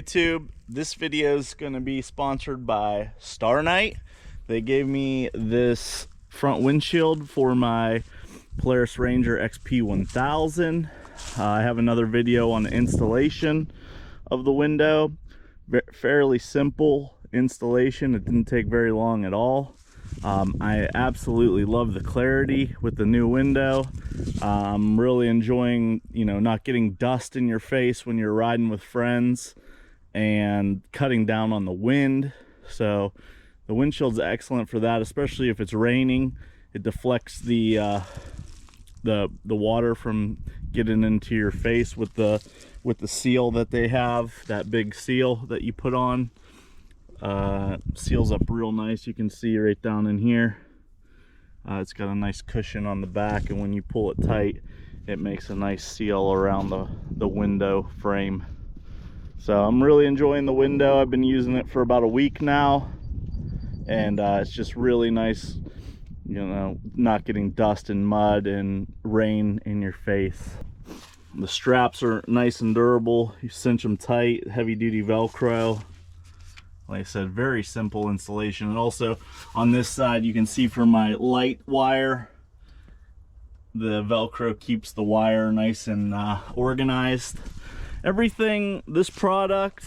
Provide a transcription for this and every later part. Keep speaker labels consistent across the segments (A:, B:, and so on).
A: YouTube. This video is going to be sponsored by Starknight. They gave me this front windshield for my Polaris Ranger XP1000. I have another video on the installation of the window. Fairly simple installation. It didn't take very long at all. I absolutely love the clarity with the new window. I'm really enjoying, not getting dust in your face when you're riding with friends and cutting down on the wind. So the windshield's excellent for that, especially if it's raining. It deflects the water from getting into your face with the seal that they have, that big seal that you put on. Seals up real nice. You can see right down in here. It's got a nice cushion on the back, and when you pull it tight, it makes a nice seal around the window frame. So I'm really enjoying the window. I've been using it for about a week now, and it's just really nice, not getting dust and mud and rain in your face. The straps are nice and durable. You cinch them tight, heavy duty Velcro. Like I said, very simple installation. And also on this side, you can see for my light wire, the Velcro keeps the wire nice and organized. Everything, this product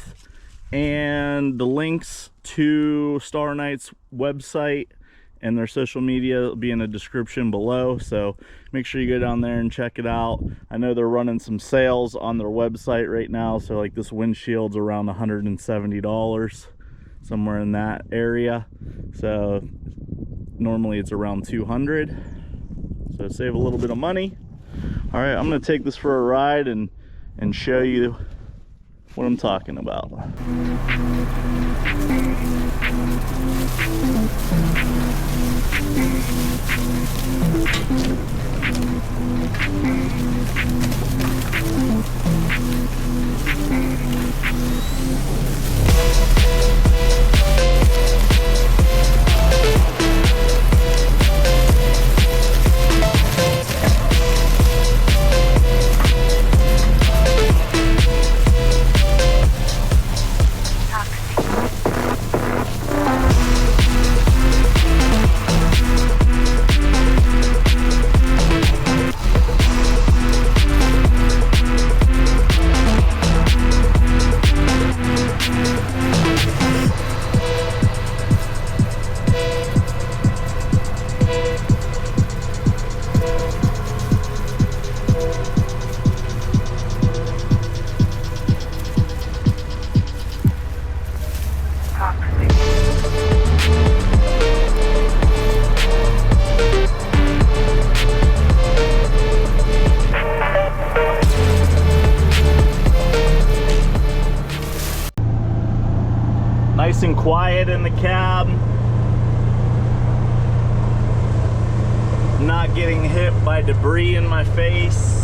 A: and the links to Starknight's website and their social media will be in the description below, so make sure you go down there and check it out. I know they're running some sales on their website right now, so like this windshield's around $170, somewhere in that area. So normally it's around $200, so save a little bit of money. All right, I'm gonna take this for a ride and show you what I'm talking about. Nice and quiet in the cab. Not getting hit by debris in my face.